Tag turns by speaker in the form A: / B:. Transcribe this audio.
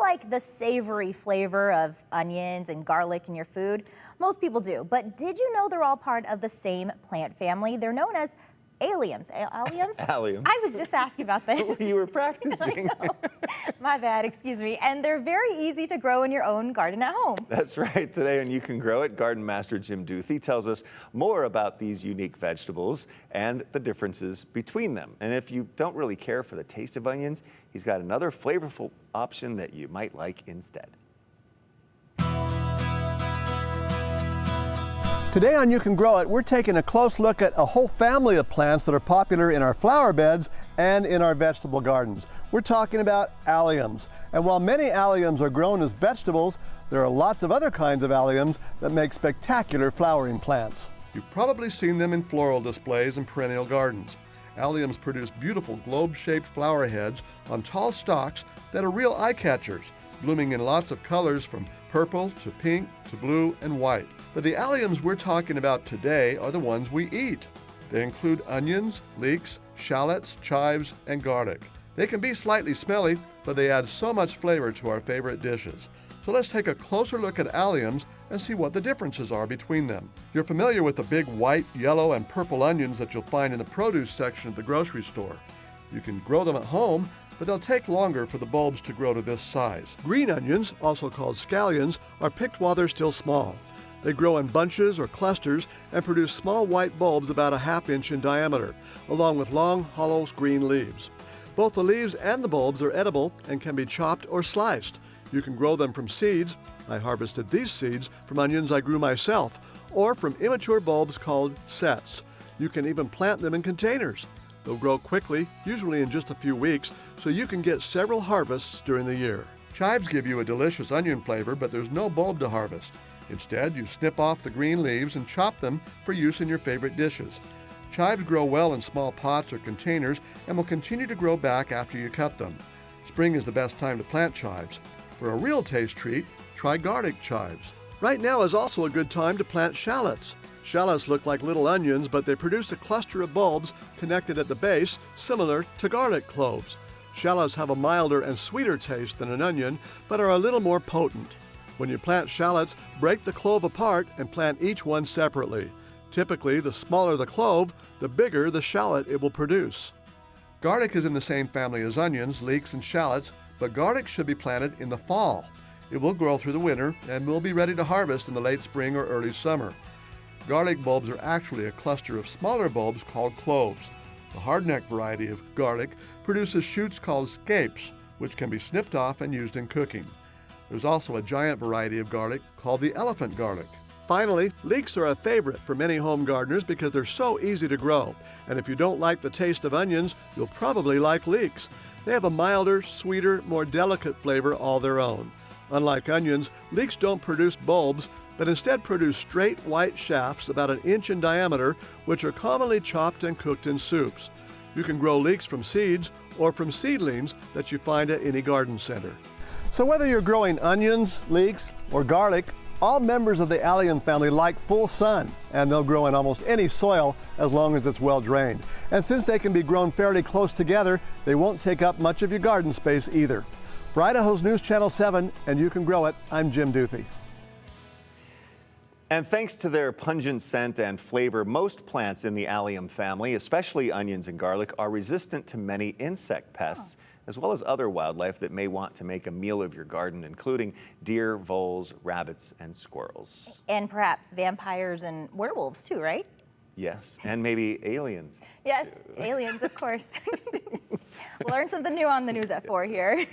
A: like the savory flavor of onions and garlic in your food? Most people do, but did you know they're all part of the same plant family? They're known as Alliums. Alliums?
B: Alliums.
A: I was just asking about this.
B: You were practicing.
A: My bad, excuse me. And they're very easy to grow in your own garden at home.
B: That's right. Today on You Can Grow It, Garden Master Jim Duthie tells us more about these unique vegetables and the differences between them. And if you don't really care for the taste of onions, he's got another flavorful option that you might like instead.
C: Today on You Can Grow It, we're taking a close look at a whole family of plants that are popular in our flower beds and in our vegetable gardens. We're talking about alliums. And while many alliums are grown as vegetables, there are lots of other kinds of alliums that make spectacular flowering plants.
D: You've probably seen them in floral displays and perennial gardens. Alliums produce beautiful globe-shaped flower heads on tall stalks that are real eye-catchers, blooming in lots of colors from purple to pink to blue and white. But the alliums we're talking about today are the ones we eat. They include onions, leeks, shallots, chives, and garlic. They can be slightly smelly, but they add so much flavor to our favorite dishes. So let's take a closer look at alliums and see what the differences are between them. You're familiar with the big white, yellow, and purple onions that you'll find in the produce section at the grocery store. You can grow them at home, but they'll take longer for the bulbs to grow to this size. Green onions, also called scallions, are picked while they're still small. They grow in bunches or clusters and produce small white bulbs about a ½ inch in diameter, along with long, hollow green leaves. Both the leaves and the bulbs are edible and can be chopped or sliced. You can grow them from seeds. I harvested these seeds from onions I grew myself, or from immature bulbs called sets. You can even plant them in containers. They'll grow quickly, usually in just a few weeks, so you can get several harvests during the year. Chives give you a delicious onion flavor, but there's no bulb to harvest. Instead, you snip off the green leaves and chop them for use in your favorite dishes. Chives grow well in small pots or containers and will continue to grow back after you cut them. Spring is the best time to plant chives. For a real taste treat, try garlic chives. Right now is also a good time to plant shallots. Shallots look like little onions, but they produce a cluster of bulbs connected at the base, similar to garlic cloves. Shallots have a milder and sweeter taste than an onion, but are a little more potent. When you plant shallots, break the clove apart and plant each one separately. Typically, the smaller the clove, the bigger the shallot it will produce. Garlic is in the same family as onions, leeks, and shallots, but garlic should be planted in the fall. It will grow through the winter and will be ready to harvest in the late spring or early summer. Garlic bulbs are actually a cluster of smaller bulbs called cloves. The hardneck variety of garlic produces shoots called scapes, which can be snipped off and used in cooking. There's also a giant variety of garlic called the elephant garlic. Finally, leeks are a favorite for many home gardeners because they're so easy to grow. And if you don't like the taste of onions, you'll probably like leeks. They have a milder, sweeter, more delicate flavor all their own. Unlike onions, leeks don't produce bulbs, but instead produce straight white shafts about 1 inch in diameter, which are commonly chopped and cooked in soups. You can grow leeks from seeds or from seedlings that you find at any garden center. So whether you're growing onions, leeks, or garlic, all members of the allium family like full sun, and they'll grow in almost any soil as long as it's well drained. And since they can be grown fairly close together, they won't take up much of your garden space either. For Idaho's News Channel 7 and You Can Grow It, I'm Jim Duthie.
B: And thanks to their pungent scent and flavor, most plants in the allium family, especially onions and garlic, are resistant to many insect pests, as well as other wildlife that may want to make a meal of your garden, including deer, voles, rabbits, and squirrels.
A: And perhaps vampires and werewolves too, right?
B: Yes, and maybe aliens.
A: Yes, aliens, of course. Learn something new on the news at 4 here.